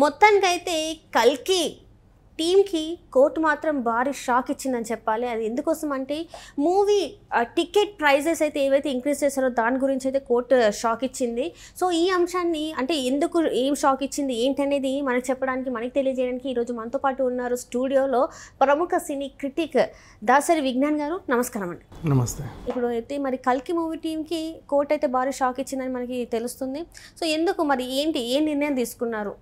మొత్తానికైతే కల్కి టీమ్కి కోర్టు మాత్రం భారీ షాక్ ఇచ్చిందని చెప్పాలి. అది ఎందుకోసం అంటే మూవీ టికెట్ ప్రైజెస్ అయితే ఏవైతే ఇంక్రీజ్ చేశారో దాని గురించి అయితే కోర్టు షాక్ ఇచ్చింది. సో ఈ అంశాన్ని అంటే ఎందుకు ఏం షాక్ ఇచ్చింది ఏంటనేది మనకు చెప్పడానికి మనకి తెలియజేయడానికి ఈరోజు మనతో పాటు ఉన్నారు స్టూడియోలో ప్రముఖ సినీ క్రిటిక్ దాసరి విజ్ఞాన్ గారు. నమస్కారం అండి. నమస్తే. ఇప్పుడు అయితే మరి కల్కి మూవీ టీంకి కోర్టు అయితే భారీ షాక్ ఇచ్చిందని మనకి తెలుస్తుంది. సో ఎందుకు మరి ఏంటి ఏ నిర్ణయం తీసుకున్నారు?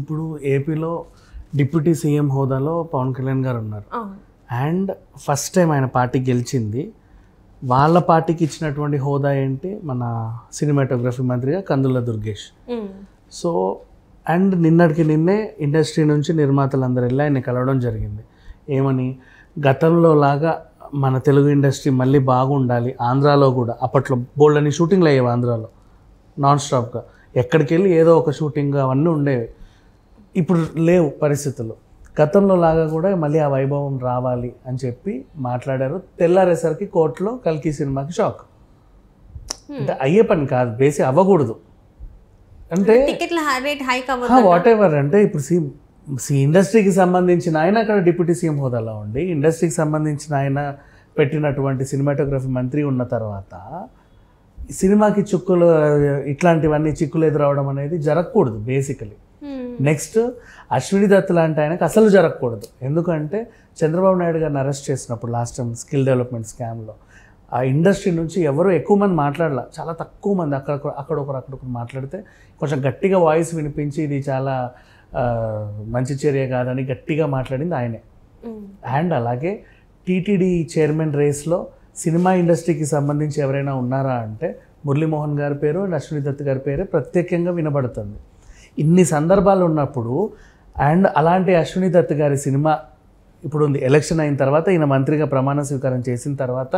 ఇప్పుడు ఏపీలో డిప్యూటీ సీఎం హోదాలో పవన్ కళ్యాణ్ గారు ఉన్నారు. అండ్ ఫస్ట్ టైం ఆయన పార్టీ గెలిచింది. వాళ్ళ పార్టీకి ఇచ్చినటువంటి హోదా ఏంటి, మన సినిమాటోగ్రఫీ మంత్రిగా కందుల దుర్గేష్. సో అండ్ నిన్నే ఇండస్ట్రీ నుంచి నిర్మాతలందరూ వెళ్ళి ఆయన కలవడం జరిగింది. ఏమని, గతంలో లాగా మన తెలుగు ఇండస్ట్రీ మళ్ళీ బాగుండాలి, ఆంధ్రాలో కూడా అప్పట్లో బోల్డ్ అని షూటింగ్లు అయ్యేవి, ఆంధ్రాలో నాన్ స్టాప్గా ఎక్కడికి వెళ్ళి ఏదో ఒక షూటింగ్ అవన్నీ ఉండేవి. ఇప్పుడు లేవు పరిస్థితులు. గతంలో లాగా కూడా మళ్ళీ ఆ వైభవం రావాలి అని చెప్పి మాట్లాడారు. తెల్లారేసరికి కోర్టులో కల్కి సినిమాకి షాక్. అంటే అయ్యే పని కాదు, బేసి అవ్వకూడదు. అంటే వాట్ ఎవర్ అంటే ఇప్పుడు ఇండస్ట్రీకి సంబంధించిన ఆయన అక్కడ డిప్యూటీ సీఎం హోదాలో ఉండి ఇండస్ట్రీకి సంబంధించిన ఆయన పెట్టినటువంటి సినిమాటోగ్రఫీ మంత్రి ఉన్న తర్వాత సినిమాకి చిక్కులు ఇట్లాంటివన్నీ చిక్కులు ఎదురవడం అనేది జరగకూడదు బేసికలీ. నెక్స్ట్ అశ్విని దత్ లాంటి ఆయనకు అసలు జరగకూడదు. ఎందుకంటే చంద్రబాబు నాయుడు గారిని అరెస్ట్ చేసినప్పుడు లాస్ట్ టైం స్కిల్ డెవలప్మెంట్ స్కామ్లో ఆ ఇండస్ట్రీ నుంచి ఎవరు ఎక్కువ మంది మాట్లాడాల, చాలా తక్కువ మంది అక్కడొకరు మాట్లాడితే కొంచెం గట్టిగా వాయిస్ వినిపించి ఇది చాలా మంచి చర్య కాదని గట్టిగా మాట్లాడింది ఆయనే. అండ్ అలాగే టీటీడీ చైర్మన్ రేస్లో సినిమా ఇండస్ట్రీకి సంబంధించి ఎవరైనా ఉన్నారా అంటే మురళీమోహన్ గారి పేరు అండ్ అశ్విని దత్ గారి పేరే ప్రత్యేకంగా వినబడుతుంది. ఇన్ని సందర్భాలు ఉన్నప్పుడు అండ్ అలాంటి అశ్విని దత్ గారి సినిమా ఇప్పుడు ఉంది. ఎలక్షన్ అయిన తర్వాత ఈయన మంత్రిగా ప్రమాణ స్వీకారం చేసిన తర్వాత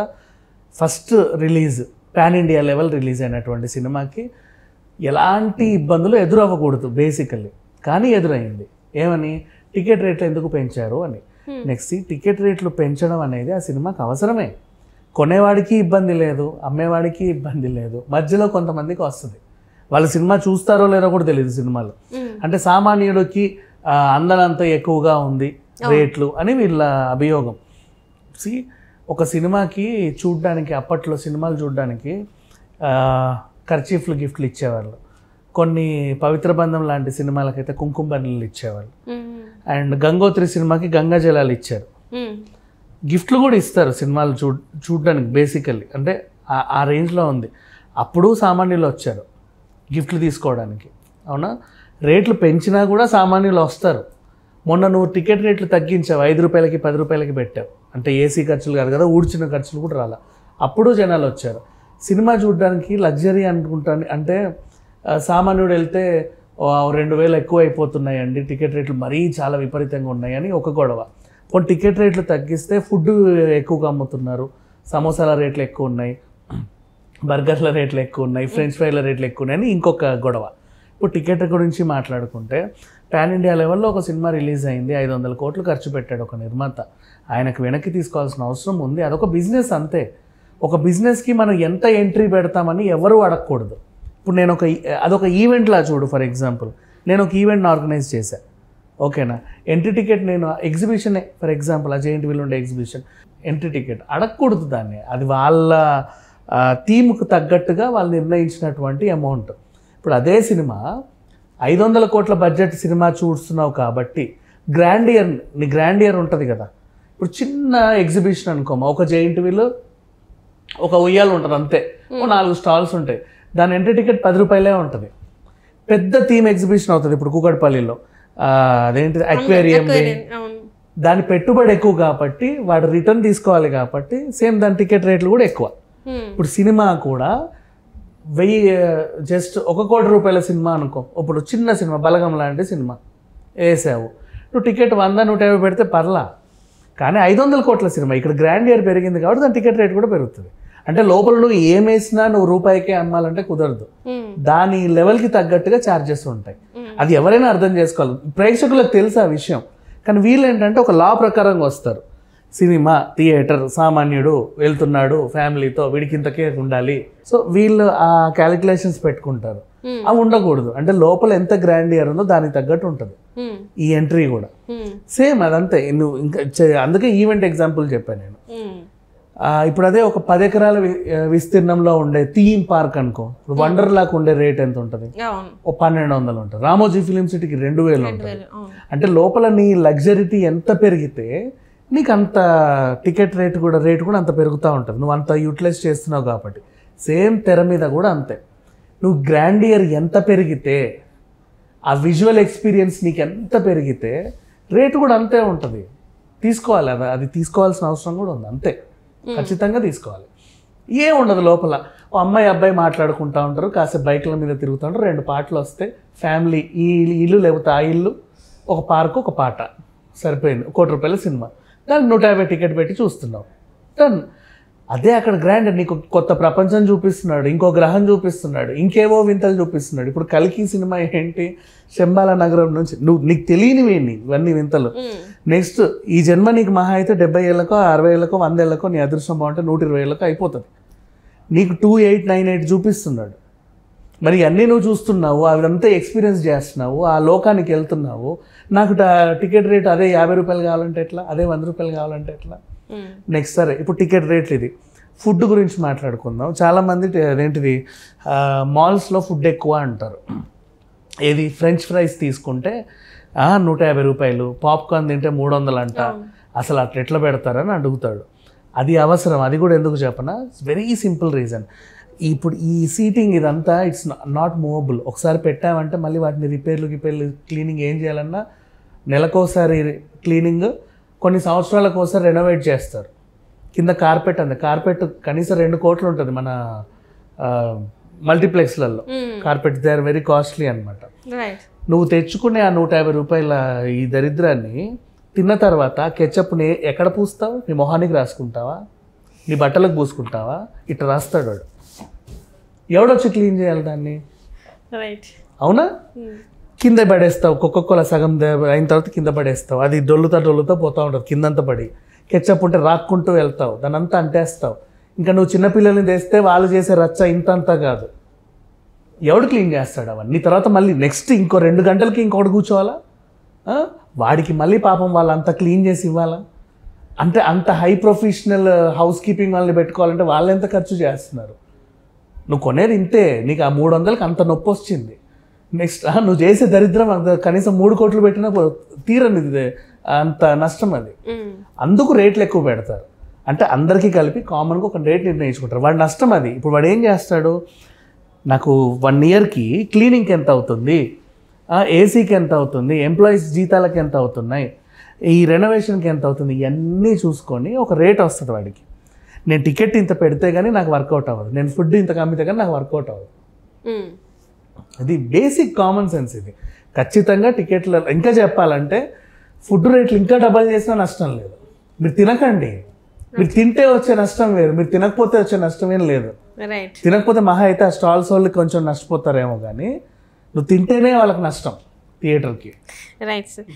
first release pan India level release అయినటువంటి సినిమాకి ఎలాంటి ఇబ్బందులు ఎదురవ్వకూడదు బేసికల్లీ. కానీ ఎదురైంది. ఏమని, టికెట్ రేట్లు ఎందుకు పెంచారు అని. నెక్స్ట్ టికెట్ రేట్లు పెంచడం అనేది ఆ సినిమాకి అవసరమే. కొనేవాడికి ఇబ్బంది లేదు, అమ్మేవాడికి ఇబ్బంది లేదు, మధ్యలో కొంతమందికి వస్తుంది. వాళ్ళు సినిమా చూస్తారో లేదో కూడా తెలియదు సినిమాలో. అంటే సామాన్యుడికి అందనంత ఎక్కువగా ఉంది రేట్లు అని వీళ్ళ అభియోగం. ఒక సినిమాకి చూడ్డానికి అప్పట్లో సినిమాలు చూడ్డానికి కర్చీఫ్లు గిఫ్ట్లు ఇచ్చేవాళ్ళు. కొన్ని పవిత్ర బంధం లాంటి సినిమాలకైతే కుంకుమ బర్రెలు ఇచ్చేవాళ్ళు. అండ్ గంగోత్రి సినిమాకి గంగా జలాలు ఇచ్చారు. గిఫ్ట్లు కూడా ఇస్తారు సినిమాలు చూడ్డానికి బేసికల్లీ. అంటే ఆ రేంజ్లో ఉంది. అప్పుడు సామాన్యులు వచ్చారు గిఫ్ట్లు తీసుకోవడానికి. అవునా, రేట్లు పెంచినా కూడా సామాన్యులు వస్తారు. మొన్న నువ్వు టికెట్ రేట్లు తగ్గించావు, 5 రూపాయలకి 10 రూపాయలకి పెట్టావు. అంటే ఏసీ ఖర్చులు కాదు కదా, ఊడ్చిన ఖర్చులు కూడా రాలా. అప్పుడు జనాలు వచ్చారు సినిమా చూడడానికి. లగ్జరీ అనుకుంటాను అంటే సామాన్యుడు వెళ్తే 2000 ఎక్కువ అయిపోతున్నాయండి, టికెట్ రేట్లు మరీ చాలా విపరీతంగా ఉన్నాయని ఒక గొడవ. కొన్ని టికెట్ రేట్లు తగ్గిస్తే ఫుడ్ ఎక్కువగా అమ్ముతున్నారు, సమోసాల రేట్లు ఎక్కువ ఉన్నాయి, బర్గర్ల రేట్లు ఎక్కువ ఉన్నాయి, ఫ్రెంచ్ ఫ్రైల రేట్లు ఎక్కువ ఉన్నాయని ఇంకొక గొడవ. ఇప్పుడు టికెట్ గురించి మాట్లాడుకుంటే పాన్ ఇండియా లెవెల్లో ఒక సినిమా రిలీజ్ అయింది, 500 కోట్లు ఖర్చు పెట్టాడు ఒక నిర్మాత. ఆయనకు వెనక్కి తీసుకోవాల్సిన అవసరం ఉంది. అదొక బిజినెస్ అంతే. ఒక బిజినెస్కి మనం ఎంత ఎంట్రీ పెడతామని ఎవరు అడగకూడదు. ఇప్పుడు నేను అదొక ఈవెంట్లా చూడు. ఫర్ ఎగ్జాంపుల్ నేను ఒక ఈవెంట్ని ఆర్గనైజ్ చేశాను, ఓకేనా. ఎంట్రీ టికెట్ నేను ఎగ్జిబిషనే ఫర్ ఎగ్జాంపుల్, ఆ జెయింట్ వీల్ ఉండే ఎగ్జిబిషన్ ఎంట్రీ టికెట్ అడగకూడదు దాన్ని. అది వాళ్ళ థీమ్కు తగ్గట్టుగా వాళ్ళు నిర్ణయించినటువంటి అమౌంట్. ఇప్పుడు అదే సినిమా 500 కోట్ల బడ్జెట్ సినిమా చూస్తున్నావు కాబట్టి గ్రాండియర్ ఉంటుంది కదా. ఇప్పుడు చిన్న ఎగ్జిబిషన్ అనుకోమా, ఒక జెయింట్ వీల్, ఒక ఉయ్యాలు ఉంటుంది అంతే, 4 స్టాల్స్ ఉంటాయి. దాని ఎంట్రీ టికెట్ 10 రూపాయలే ఉంటుంది. పెద్ద థీమ్ ఎగ్జిబిషన్ అవుతుంది ఇప్పుడు కూకట్పల్లిలో, అదేంటిది అక్వేరియం. దాని పెట్టుబడి ఎక్కువ కాబట్టి వాడు రిటర్న్ తీసుకోవాలి కాబట్టి సేమ్ దాని టికెట్ రేట్లు కూడా ఎక్కువ. ఇప్పుడు సినిమా కూడా 1000 జస్ట్ 1 కోటి రూపాయల సినిమా అనుకో. ఇప్పుడు చిన్న సినిమా బలగం లాంటి సినిమా వేసావు, నువ్వు టికెట్ 100-150 పెడితే పర్లా. కానీ 500 కోట్ల సినిమా ఇక్కడ గ్రాండియర్ పెరిగింది కాబట్టి దాని టికెట్ రేట్ కూడా పెరుగుతుంది. అంటే లోపల నువ్వు ఏమేసినా నువ్వు రూపాయికే అమ్మాలంటే కుదరదు. దాని లెవెల్కి తగ్గట్టుగా ఛార్జెస్ ఉంటాయి. అది ఎవరైనా అర్థం చేసుకోవాలి. ప్రేక్షకులకు తెలుసు ఆ విషయం. కానీ వీళ్ళు ఏంటంటే ఒక లా ప్రకారంగా వస్తారు. సినిమా థియేటర్, సామాన్యుడు వెళ్తున్నాడు ఫ్యామిలీతో, వీడికి ఇంతకే ఉండాలి. సో వీళ్ళు ఆ క్యాలిక్యులేషన్స్ పెట్టుకుంటారు. అవి ఉండకూడదు. అంటే లోపల ఎంత గ్రాండియర్ ఉందో దానికి తగ్గట్టు ఉంటుంది ఈ ఎంట్రీ కూడా. సేమ్ అదంతే. నువ్వు ఇంకా అందుకే ఈవెంట్ ఎగ్జాంపుల్ చెప్పాను నేను. ఇప్పుడు అదే ఒక 10 ఎకరాల విస్తీర్ణంలో ఉండే థీమ్ పార్క్ అనుకో, ఇప్పుడు వండర్ లాక్ ఉండే రేట్ ఎంత ఉంటుంది? ఓ 1200 ఉంటుంది. రామోజీ ఫిలిం సిటీకి 2000 ఉంటుంది. అంటే లోపల నీ లగ్జరిటీ ఎంత పెరిగితే నీకు అంత టికెట్ రేట్ కూడా అంత పెరుగుతూ ఉంటుంది, నువ్వు అంత యూటిలైజ్ చేస్తున్నావు కాబట్టి. సేమ్ తెర మీద కూడా అంతే. నువ్వు గ్రాండియర్ ఎంత పెరిగితే, ఆ విజువల్ ఎక్స్పీరియన్స్ నీకు ఎంత పెరిగితే రేటు కూడా అంతే ఉంటుంది. తీసుకోవాలి, అది తీసుకోవాల్సిన అవసరం కూడా ఉంది. అంతే, ఖచ్చితంగా తీసుకోవాలి. ఏం ఉండదు లోపల. ఓ అమ్మాయి అబ్బాయి మాట్లాడుకుంటూ ఉంటారు, కాసేపు బైక్ల మీద తిరుగుతూ ఉంటారు, 2 పాటలు వస్తాయి, ఫ్యామిలీ ఈ ఇల్లు లేకపోతే ఆ ఇల్లు, ఒక పార్క్, ఒక పాట, సరిపోయింది. ₹1,00,00,000 సినిమా, దానికి 150 టికెట్ పెట్టి చూస్తున్నావు, డన్. అదే అక్కడ గ్రాండ్. నీకు కొత్త ప్రపంచం చూపిస్తున్నాడు, ఇంకో గ్రహం చూపిస్తున్నాడు, ఇంకేవో వింతలు చూపిస్తున్నాడు. ఇప్పుడు కల్కి సినిమా ఏంటి, శంబాల నగరం నుంచి నీకు తెలియనివేంటి ఇవన్నీ వింతలు. నెక్స్ట్ ఈ జన్మ నీకు మహా అయితే 70 ఏళ్ళకో 60 ఏళ్ళకో 100 ఏళ్ళకో నీ అదృష్టం బాగుంటే 120 ఏళ్ళకో అయిపోతుంది. నీకు 2898 చూపిస్తున్నాడు. మరి అన్నీ నువ్వు చూస్తున్నావు, అదంతా ఎక్స్పీరియన్స్ చేస్తున్నావు, ఆ లోకానికి వెళ్తున్నావు. నాకు టికెట్ రేట్ అదే ₹50 కావాలంటే ఎట్లా, అదే ₹100 కావాలంటే ఎట్లా? నెక్స్ట్ సరే, ఇప్పుడు టికెట్ రేట్లు ఇది. ఫుడ్ గురించి మాట్లాడుకుందాం. చాలామంది అదేంటిది మాల్స్లో ఫుడ్ ఎక్కువ అంటారు. ఏది ఫ్రెంచ్ ఫ్రైస్ తీసుకుంటే ₹150, పాప్కార్న్ తింటే 300 అంట. అసలు అట్లా ఎట్లా పెడతారని అడుగుతాడు. అది అవసరం. అది కూడా ఎందుకు చెప్పనా, వెరీ సింపుల్ రీజన్. ఇప్పుడు ఈ సీటింగ్ ఇదంతా ఇట్స్ నాట్ మూవబుల్. ఒకసారి పెట్టామంటే మళ్ళీ వాటిని రిపేర్లు క్లీనింగ్ ఏం చేయాలన్నా నెలకోసారి క్లీనింగ్, కొన్ని సంవత్సరాలకు ఒకసారి రెనోవేట్ చేస్తారు. కింద కార్పెట్ కనీసం 2 కోట్లు ఉంటుంది మన మల్టీప్లెక్స్లలో. Carpet they are very costly అనమాట. నువ్వు తెచ్చుకునే ఆ ₹150 ఈ దరిద్రాన్ని తిన్న తర్వాత కెచప్ని ఎక్కడ పూస్తావు? నీ మొహానికి రాసుకుంటావా, నీ బట్టలకు పూసుకుంటావా? ఇట్లా రాస్తాడు వాడు. ఎవడొచ్చి క్లీన్ చేయాలి దాన్ని? అవునా? కింద పడేస్తావు. కోకోకోలా సగం అయిన తర్వాత కింద పడేస్తావు. అది డొల్లుతా పోతూ ఉంటుంది కిందంతా పడి. కెచ్చప్ ఉంటే రాక్కుంటూ వెళ్తావు, దాని అంతా అంటేస్తావు. ఇంకా నువ్వు చిన్నపిల్లల్ని తెస్తే వాళ్ళు చేసే రచ్చ ఇంతంతా కాదు. ఎవడు క్లీన్ చేస్తాడు అవన్నీ? తర్వాత మళ్ళీ నెక్స్ట్ ఇంకో 2 గంటలకి ఇంకొకటి కూర్చోవాలా? వాడికి మళ్ళీ పాపం వాళ్ళంతా క్లీన్ చేసి ఇవ్వాలా? అంటే అంత హై ప్రొఫెషనల్ హౌస్ కీపింగ్ వాళ్ళని పెట్టుకోవాలంటే వాళ్ళు ఎంత ఖర్చు చేస్తున్నారు? నువ్వు కొనేది ఇంతే, నీకు ఆ 300కి అంత నొప్పి వచ్చింది. నెక్స్ట్ నువ్వు చేసే దరిద్రం అంత కనీసం 3 కోట్లు పెట్టినా తీరనిది అంత నష్టం అది. అందుకు రేట్లు ఎక్కువ పెడతారు. అంటే అందరికీ కలిపి కామన్గా ఒక రేట్ నిర్ణయించుకుంటారు. వాడి నష్టం అది. ఇప్పుడు వాడు ఏం చేస్తాడు, నాకు 1 ఇయర్కి క్లీనింగ్కి ఎంత అవుతుంది, ఏసీకి ఎంత అవుతుంది, ఎంప్లాయీస్ జీతాలకి ఎంత అవుతున్నాయి, ఈ రెనోవేషన్కి ఎంత అవుతుంది, ఇవన్నీ చూసుకొని ఒక రేట్ వస్తుంది వాడికి. నేను టికెట్ ఇంత పెడితే కానీ నాకు వర్కౌట్ అవ్వదు, నేను ఫుడ్ ఇంత కమ్మితే కానీ నాకు వర్కౌట్ అవ్వదు. ఇది బేసిక్ కామన్ సెన్స్. ఇది ఖచ్చితంగా టికెట్ల ఇంకా చెప్పాలంటే ఫుడ్ రేట్లు ఇంకా డబల్ చేసినా నష్టం లేదు. మీరు తినకండి, మీరు తింటే వచ్చే నష్టం వేరు, మీరు తినకపోతే వచ్చే నష్టం ఏం లేదు. తినకపోతే మహా అయితే ఆ స్టాల్స్ వాళ్ళు కొంచెం నష్టపోతారేమో, కానీ నువ్వు తింటేనే వాళ్ళకి నష్టం థియేటర్కి. Right sir.